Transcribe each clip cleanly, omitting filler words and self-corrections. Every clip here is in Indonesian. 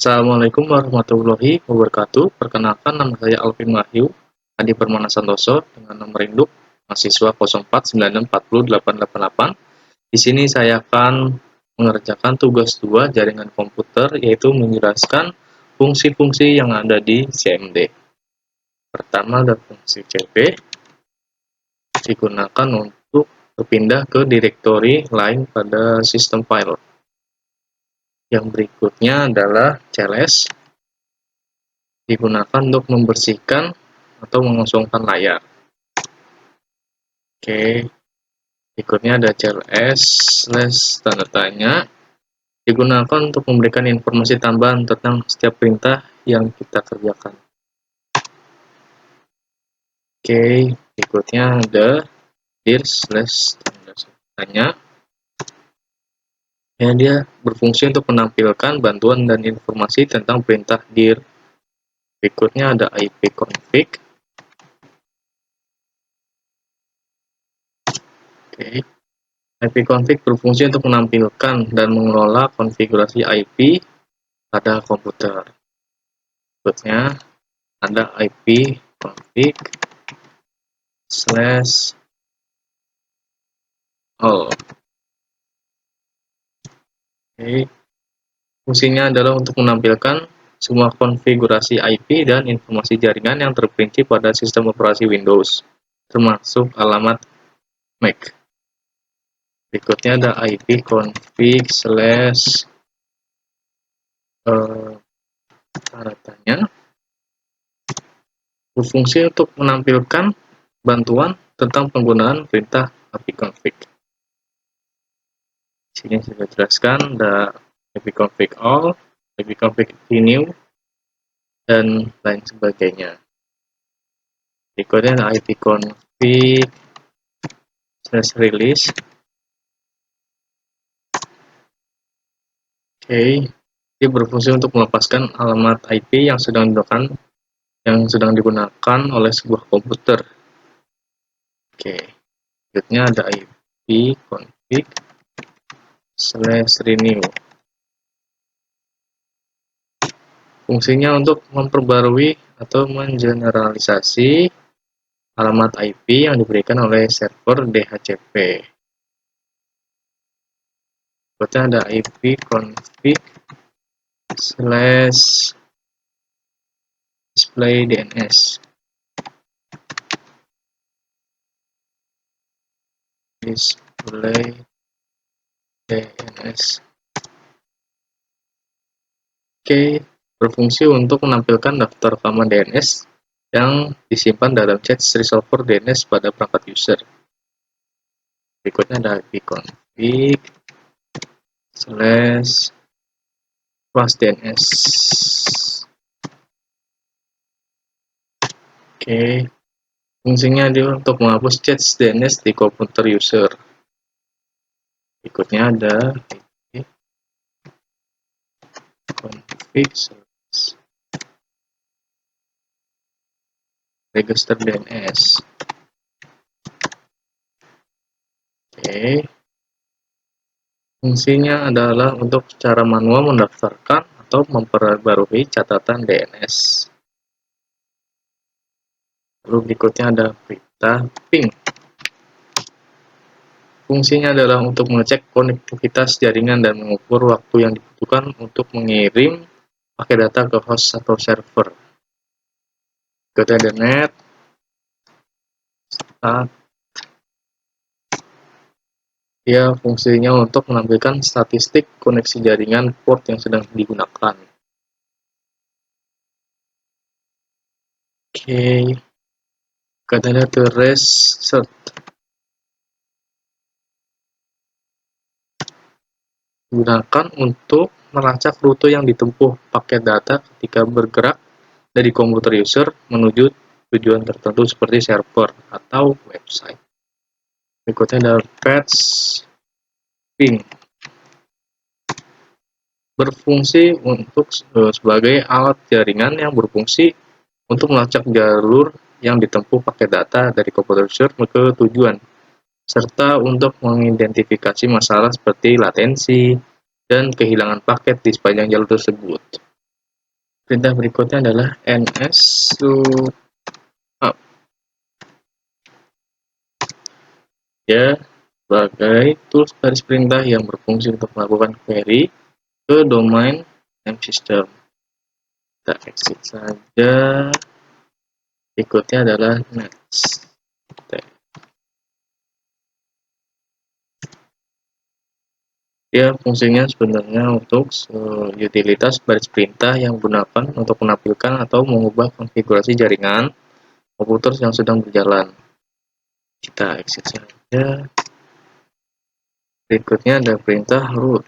Assalamualaikum warahmatullahi wabarakatuh. Perkenalkan, nama saya Alvin Wahyu Adi Permana Santoso dengan nomor induk mahasiswa 0496408888. Di sini saya akan mengerjakan tugas 2 jaringan komputer, yaitu menjelaskan fungsi-fungsi yang ada di CMD. Pertama ada fungsi CP, digunakan untuk berpindah ke direktori lain pada sistem file. Yang berikutnya adalah CLS, digunakan untuk membersihkan atau mengosongkan layar. Oke, berikutnya ada CLS tanda tanya, digunakan untuk memberikan informasi tambahan tentang setiap perintah yang kita kerjakan. Oke, berikutnya ada dir tanda tanya, ya, dia berfungsi untuk menampilkan bantuan dan informasi tentang perintah dir. Berikutnya ada ipconfig. Oke, ipconfig berfungsi untuk menampilkan dan mengelola konfigurasi IP pada komputer. Berikutnya ada ipconfig /all. Oke, fungsinya adalah untuk menampilkan semua konfigurasi IP dan informasi jaringan yang terperinci pada sistem operasi Windows, termasuk alamat MAC. Berikutnya ada ipconfig tanda tanya, berfungsi untuk menampilkan bantuan tentang penggunaan perintah ipconfig. Di sini saya jelaskan ada ipconfig all, ipconfig renew, dan lain sebagainya. Berikutnya ada ipconfig /release. Oke, dia berfungsi untuk melepaskan alamat IP yang sedang digunakan oleh sebuah komputer. Oke, berikutnya ada ipconfig /renew. Fungsinya untuk memperbarui atau mengeneralisasi alamat IP yang diberikan oleh server DHCP. Berikutnya ada ipconfig /displaydns. Oke, berfungsi untuk menampilkan daftar rekaman DNS yang disimpan dalam cache resolver DNS pada perangkat user. Berikutnya ada ipconfig /flushdns. Oke, fungsinya adalah untuk menghapus cache DNS di komputer user. Berikutnya ada ipconfig register DNS. Oke, fungsinya adalah untuk secara manual mendaftarkan atau memperbarui catatan DNS. Lalu berikutnya ada perintah ping. Fungsinya adalah untuk mengecek konektivitas jaringan dan mengukur waktu yang dibutuhkan untuk mengirim paket data ke host atau server. Berikutnya ada net start. Dia fungsinya untuk menampilkan statistik koneksi jaringan port yang sedang digunakan. Oke, katanya ke reset. Gunakan untuk melacak rute yang ditempuh paket data ketika bergerak dari komputer user menuju tujuan tertentu seperti server atau website. Berikutnya ada patch ping. Berfungsi untuk sebagai alat jaringan yang berfungsi untuk melacak jalur yang ditempuh paket data dari komputer user ke tujuan, serta untuk mengidentifikasi masalah seperti latensi dan kehilangan paket di sepanjang jalur tersebut. Perintah berikutnya adalah nslookup. Ya, sebagai tools baris perintah yang berfungsi untuk melakukan query ke domain name system. Kita exit saja. Berikutnya adalah next. Ya, fungsinya sebenarnya untuk utilitas baris perintah yang digunakan untuk menampilkan atau mengubah konfigurasi jaringan komputer yang sedang berjalan. Kita exit saja. Berikutnya ada perintah root.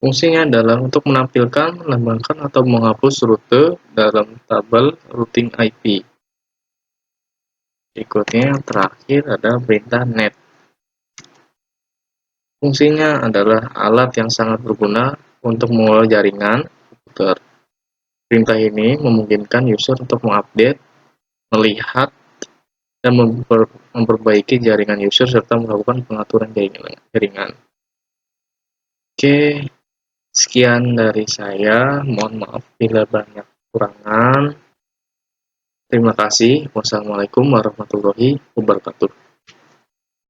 Fungsinya adalah untuk menampilkan, melambangkan, atau menghapus rute dalam tabel routing IP. Berikutnya yang terakhir ada perintah net. Fungsinya adalah alat yang sangat berguna untuk mengelola jaringan komputer. Perintah ini memungkinkan user untuk mengupdate, melihat, dan memperbaiki jaringan user serta melakukan pengaturan jaringan. Oke, sekian dari saya. Mohon maaf bila banyak kekurangan. Terima kasih. Wassalamualaikum warahmatullahi wabarakatuh.